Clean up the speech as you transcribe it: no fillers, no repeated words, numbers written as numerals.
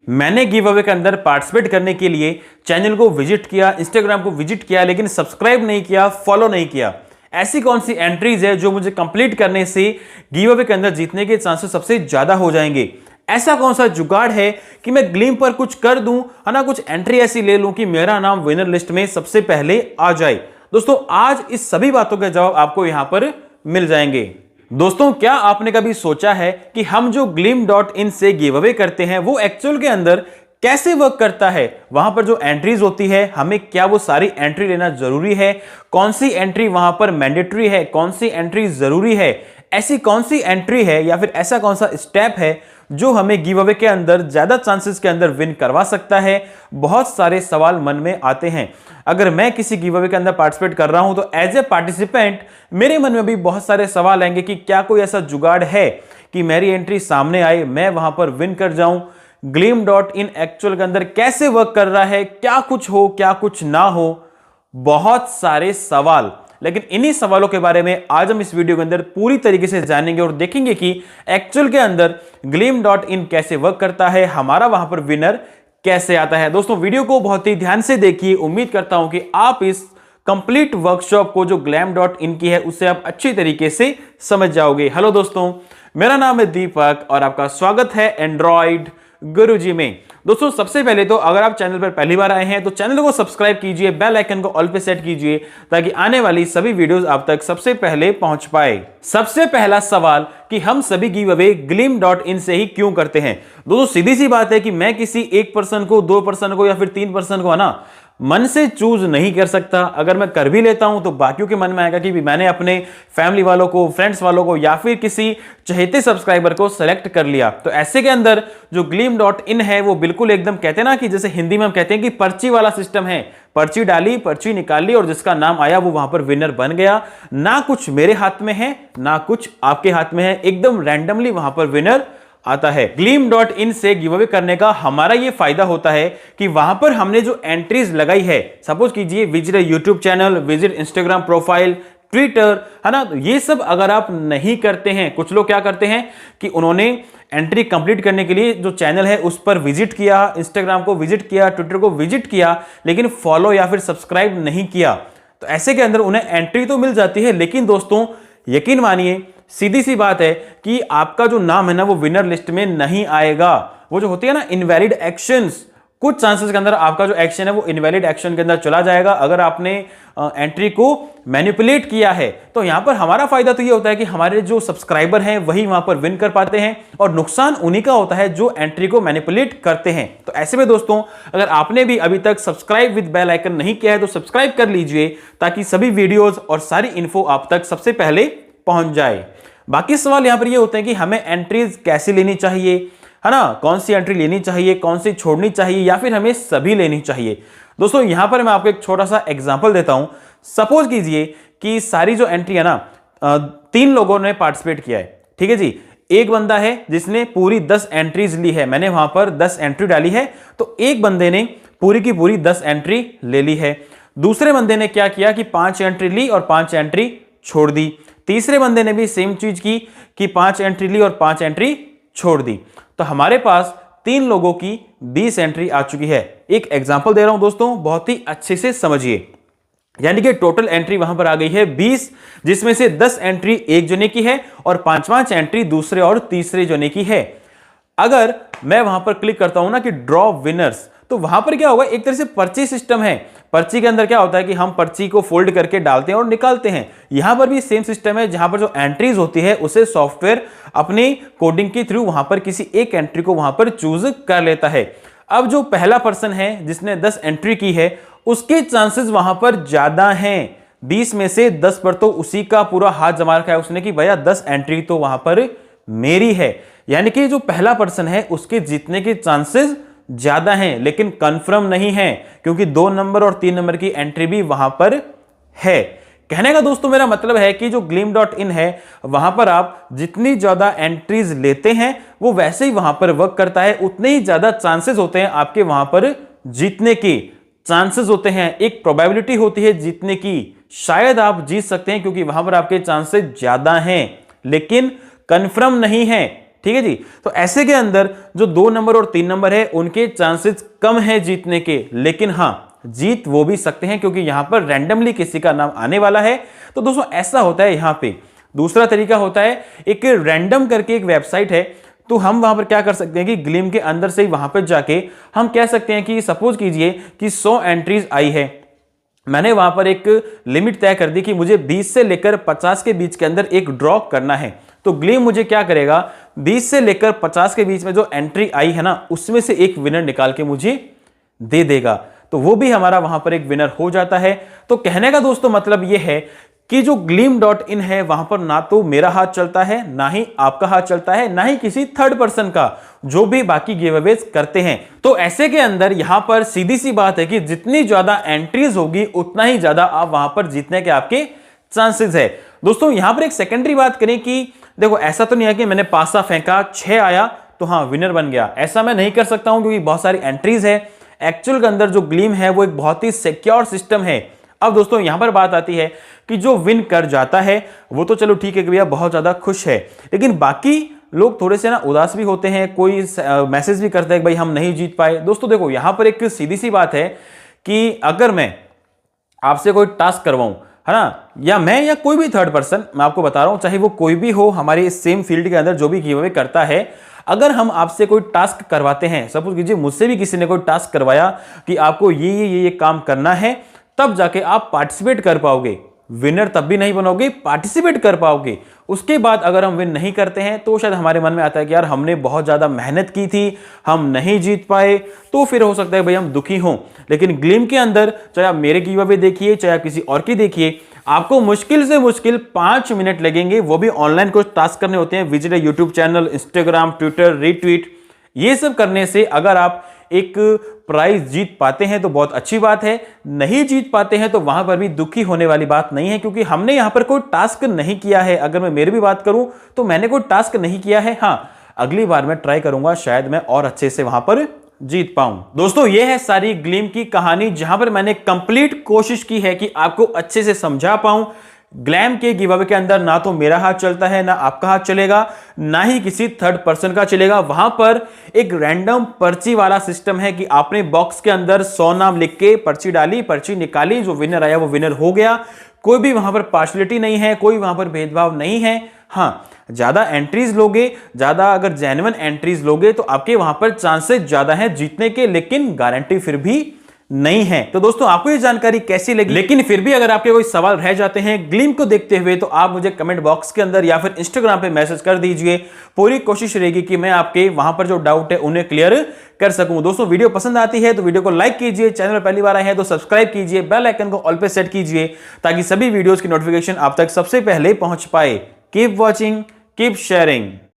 मैंने give away के अंदर पार्टिसिपेट करने के लिए चैनल को विजिट किया, इंस्टाग्राम को विजिट किया, लेकिन सब्सक्राइब नहीं किया, फॉलो नहीं किया। ऐसी कौन सी एंट्रीज है जो मुझे कंप्लीट करने से गिव अवे के अंदर जीतने के चांसेस सबसे ज्यादा हो जाएंगे? ऐसा कौन सा जुगाड़ है कि मैं ग्लिम पर कुछ कर दूं, है ना, कुछ एंट्री ऐसी ले लूं कि मेरा नाम विनर लिस्ट में सबसे पहले आ जाए? दोस्तों, आज इस सभी बातों के जवाब आपको यहां पर मिल जाएंगे। दोस्तों, क्या आपने कभी सोचा है कि हम जो gleam.in से गिव अवे करते हैं वो एक्चुअल के अंदर कैसे वर्क करता है? वहां पर जो एंट्रीज होती है, हमें क्या वो सारी एंट्री लेना जरूरी है? कौन सी एंट्री वहां पर मैंडेटरी है, कौन सी एंट्री जरूरी है? ऐसी कौन सी एंट्री है या फिर ऐसा कौन सा स्टेप है जो हमें गिव अवे के अंदर ज्यादा चांसेस के अंदर विन करवा सकता है? बहुत सारे सवाल मन में आते हैं। अगर मैं किसी गिव अवे के अंदर पार्टिसिपेट कर रहा हूं तो एज ए पार्टिसिपेंट मेरे मन में भी बहुत सारे सवाल आएंगे कि क्या कोई ऐसा जुगाड़ है कि मेरी एंट्री सामने आए, मैं वहां पर विन कर जाऊं? gleam.in एक्चुअल के अंदर कैसे वर्क कर रहा है, क्या कुछ हो क्या कुछ ना हो, बहुत सारे सवाल। लेकिन इन्हीं सवालों के बारे में आज हम इस वीडियो के अंदर पूरी तरीके से जानेंगे और देखेंगे कि एक्चुअल के अंदर gleam.in कैसे वर्क करता है, हमारा वहां पर विनर कैसे आता है। दोस्तों, वीडियो को बहुत ही ध्यान से देखिए। उम्मीद करता हूं कि आप इस कंप्लीट वर्कशॉप को जो gleam.in की है उससे आप अच्छी तरीके से समझ जाओगे। हेलो दोस्तों, मेरा नाम है दीपक और आपका स्वागत है एंड्रॉइड गुरुजी में। दोस्तों, सबसे पहले तो अगर आप चैनल पर पहली बार आए हैं तो चैनल को सब्सक्राइब कीजिए, बेल आइकन को ऑल पे सेट कीजिए ताकि आने वाली सभी वीडियोस आप तक सबसे पहले पहुंच पाए। सबसे पहला सवाल कि हम सभी गिव अवे gleam.in से ही क्यों करते हैं? दोस्तों, सीधी सी बात है कि मैं किसी एक पर्सन को, दो पर्सन को या फिर तीन पर्सन को, है ना, मन से चूज नहीं कर सकता। अगर मैं कर भी लेता हूं तो बाकियों के मन में आएगा कि मैंने अपने फैमिली वालों को, फ्रेंड्स वालों को या फिर किसी चहेते सब्सक्राइबर को सेलेक्ट कर लिया। तो ऐसे के अंदर जो gleam.in है वो बिल्कुल एकदम, कहते हैं ना कि जैसे हिंदी में हम कहते हैं कि पर्ची वाला सिस्टम है। पर्ची डाली, पर्ची निकाल ली और जिसका नाम आया वो वहां पर विनर बन गया। ना कुछ मेरे हाथ में है, ना कुछ आपके हाथ में है, एकदम रैंडमली वहां पर विनर आता है। gleam.in से गिव अवे करने का हमारा ये फायदा होता है कि वहां पर हमने जो एंट्रीज लगाई है, सपोज कीजिए visit YouTube channel, visit Instagram profile, Twitter, है ना, ये सब अगर आप नहीं करते हैं, कुछ लोग क्या करते हैं कि उन्होंने एंट्री कंप्लीट करने के लिए जो चैनल है उस पर विजिट किया, इंस्टाग्राम को विजिट किया, ट्विटर को विजिट किया, लेकिन फॉलो या फिर सब्सक्राइब नहीं किया। तो ऐसे के अंदर उन्हें एंट्री तो मिल जाती है, लेकिन दोस्तों यकीन मानिए, सीधी सी बात है कि आपका जो नाम है ना वो विनर लिस्ट में नहीं आएगा। वो जो होती है ना इनवैलिड एक्शंस, कुछ चांसेस के अंदर आपका जो एक्शन है वो इनवैलिड एक्शन के अंदर चला जाएगा अगर आपने एंट्री को मैनिपुलेट किया है। तो यहां पर हमारा फायदा तो ये होता है कि हमारे जो सब्सक्राइबर हैं वही वहां पर विन कर पाते हैं और नुकसान उन्हीं का होता है जो एंट्री को मैनिपुलेट करते हैं। तो ऐसे में दोस्तों, अगर आपने भी अभी तक सब्सक्राइब विद बेल आइकन नहीं किया है तो सब्सक्राइब कर लीजिए ताकि सभी वीडियोज और सारी इन्फो आप तक सबसे पहले पहुंच जाए। बाकी सवाल यहां पर ये होते हैं कि हमें एंट्रीज कैसे लेनी चाहिए, है ना, कौन सी एंट्री लेनी चाहिए, कौन सी छोड़नी चाहिए या फिर हमें सभी लेनी चाहिए। दोस्तों, यहां पर मैं आपको एक छोटा सा एग्जांपल देता हूं। सपोज कीजिए कि सारी जो एंट्री है ना, 3 लोगों ने पार्टिसिपेट किया है, ठीक है जी। एक बंदा है जिसने पूरी 10 एंट्रीज ली है, मैंने वहां पर 10 एंट्री डाली है, तो एक बंदे ने पूरी की पूरी 10 एंट्री ले ली है। दूसरे बंदे ने क्या किया कि 5 एंट्री ली और 5 एंट्री छोड़ दी। तीसरे बंदे ने भी सेम चीज की कि 5 एंट्री ली और 5 एंट्री छोड़ दी। तो हमारे पास 3 लोगों की 20 एंट्री आ चुकी है। एक एग्जांपल दे रहा हूं दोस्तों, बहुत ही अच्छे से समझिए। यानी कि टोटल एंट्री वहां पर आ गई है 20, जिसमें से 10 एंट्री एक जने की है और 5-5 एंट्री दूसरे और तीसरे जने की है। अगर मैं वहां पर क्लिक करता हूं ना कि ड्रॉ विनर्स, तो वहां पर क्या होगा, एक तरह से पर्ची सिस्टम है। पर्ची के अंदर क्या होता है कि हम पर्ची को फोल्ड करके डालते हैं और निकालते हैं। यहां पर भी सेम सिस्टम है, जहां पर जो एंट्रीज होती है उसे सॉफ्टवेयर अपनी कोडिंग के थ्रू वहां पर किसी एक एंट्री को वहां पर चूज कर लेता है। अब जो पहला पर्सन है जिसने 10 एंट्री की है उसके चांसेस वहां पर ज्यादा हैं। 20 में से 10 पर तो उसी का पूरा हाथ जमा रखा है उसने कि भैया 10 एंट्री तो वहां पर मेरी है। यानी कि जो पहला पर्सन है उसके जीतने के चांसेस ज्यादा हैं, लेकिन कंफर्म नहीं है क्योंकि 2 नंबर और 3 नंबर की एंट्री भी वहां पर है। कहने का दोस्तों मेरा मतलब है कि जो gleam.in है वहां पर आप जितनी ज्यादा एंट्रीज लेते हैं वो वैसे ही वहां पर वर्क करता है, उतने ही ज्यादा चांसेस होते हैं आपके वहां पर जीतने के। चांसेस होते हैं, एक प्रोबेबिलिटी होती है जीतने की, शायद आप जीत सकते हैं क्योंकि वहां पर आपके चांसेस ज्यादा हैं, लेकिन कंफर्म नहीं है। ठीक है जी। तो ऐसे के अंदर जो 2 नंबर और 3 नंबर है उनके चांसेस कम है जीतने के, लेकिन हां जीत वो भी सकते हैं क्योंकि यहां पर रैंडमली किसी का नाम आने वाला है। तो दोस्तों ऐसा होता है यहां पे। दूसरा तरीका होता है, एक रैंडम करके एक वेबसाइट है, तो हम वहां पर क्या कर सकते हैं कि ग्लिम के अंदर से ही वहां पर जाके हम कह सकते हैं कि सपोज कीजिए कि 100 एंट्रीज आई है, मैंने वहां पर एक लिमिट तय कर दी कि मुझे 20 से लेकर 50 के बीच के अंदर एक ड्रॉ करना है। तो ग्लिम मुझे क्या करेगा, 20 से लेकर 50 के बीच में जो एंट्री आई है ना, उसमें से एक विनर निकाल के मुझे दे देगा। तो वो भी हमारा वहां पर एक विनर हो जाता है। तो कहने का दोस्तों मतलब यह है कि जो gleam.in है वहां पर ना तो मेरा हाथ चलता है, ना ही आपका हाथ चलता है, ना ही किसी थर्ड पर्सन का, जो भी बाकी गिवअवेज करते हैं। तो ऐसे के अंदर यहां पर सीधी सी बात है कि जितनी ज्यादा एंट्रीज होगी उतना ही ज्यादा आप वहां पर जीतने के आपके चांसेस है। दोस्तों यहां पर एक सेकेंडरी बात करें कि देखो ऐसा तो नहीं है कि मैंने पासा फेंका 6 आया तो हाँ विनर बन गया, ऐसा मैं नहीं कर सकता हूं क्योंकि बहुत सारी एंट्रीज है। एक्चुअल के अंदर जो ग्लिम है वो एक बहुत ही सिक्योर सिस्टम है। अब दोस्तों यहां पर बात आती है कि जो विन कर जाता है वो तो चलो ठीक है कि भैया बहुत ज्यादा खुश है, लेकिन बाकी लोग थोड़े से ना उदास भी होते हैं, कोई मैसेज भी करता है कि भाई हम नहीं जीत पाए। दोस्तों देखो यहां पर एक सीधी सी बात है कि अगर मैं आपसे कोई टास्क करवाऊं, है ना, या मैं या कोई भी थर्ड पर्सन, मैं आपको बता रहा हूं चाहे वो कोई भी हो हमारे सेम फील्ड के अंदर जो भी गिव अवे करता है, अगर हम आपसे कोई टास्क करवाते हैं, सपोज कीजिए मुझसे भी किसी ने कोई टास्क करवाया कि आपको ये काम करना है, तब जाके आप पार्टिसिपेट कर पाओगे। विनर तब भी नहीं बनोगे, पार्टिसिपेट कर पाओगे। उसके बाद अगर हम विन नहीं करते हैं तो शायद हमारे मन में आता है कि यार हमने बहुत ज्यादा मेहनत की थी, हम नहीं जीत पाए, तो फिर हो सकता है भाई हम दुखी हों। लेकिन ग्लिम के अंदर चाहे आप मेरे गिव अवे देखिए चाहे आप किसी और की देखिए, आपको मुश्किल से मुश्किल 5 मिनट लगेंगे, वो भी ऑनलाइन कुछ टास्क करने होते हैं, visit YouTube channel, Instagram, Twitter, retweet, ये सब करने से अगर आप एक प्राइज जीत पाते हैं तो बहुत अच्छी बात है, नहीं जीत पाते हैं तो वहां पर भी दुखी होने वाली बात नहीं है, क्योंकि हमने यहां पर कोई टास्क नहीं किया है। अगर मैं मेरी भी बात करूं तो मैंने कोई टास्क नहीं किया है। हां अगली बार मैं ट्राई करूंगा, शायद मैं और अच्छे से वहां पर जीत पाऊं। दोस्तों ये है सारी ग्लिम की कहानी, जहां पर मैंने कंप्लीट कोशिश की है कि आपको अच्छे से समझा पाऊं। ग्लैम के गिव अवे के अंदर ना तो मेरा हाथ चलता है, ना आपका हाथ चलेगा, ना ही किसी थर्ड पर्सन का चलेगा। वहां पर एक रैंडम पर्ची वाला सिस्टम है कि आपने बॉक्स के अंदर 100 नाम लिख के पर्ची डाली, पर्ची निकाली, जो विनर आया वो विनर हो गया। कोई भी वहां पर पार्शलिटी नहीं है, कोई वहां पर भेदभाव नहीं है। हां ज्यादा एंट्रीज लोगे, ज्यादा अगर जेन्युइन एंट्रीज लोगे तो आपके वहां पर चांसेस ज्यादा हैं जीतने के, लेकिन गारंटी फिर भी नहीं है। तो दोस्तों आपको ये जानकारी कैसी लगी, लेकिन फिर भी अगर आपके कोई सवाल रह जाते हैं ग्लिम को देखते हुए तो आप मुझे कमेंट बॉक्स के अंदर या फिर इंस्टाग्राम पे मैसेज कर दीजिए। पूरी कोशिश रहेगी कि मैं आपके वहां पर जो डाउट है उन्हें क्लियर कर सकूं। दोस्तों वीडियो पसंद आती है तो वीडियो को लाइक कीजिए, चैनल पर पहली बार आए हैं तो सब्सक्राइब कीजिए, बेल आइकन को ऑल पे सेट कीजिए ताकि सभी वीडियोस की नोटिफिकेशन आप तक सबसे पहले पहुंच पाए। Keep watching, keep sharing.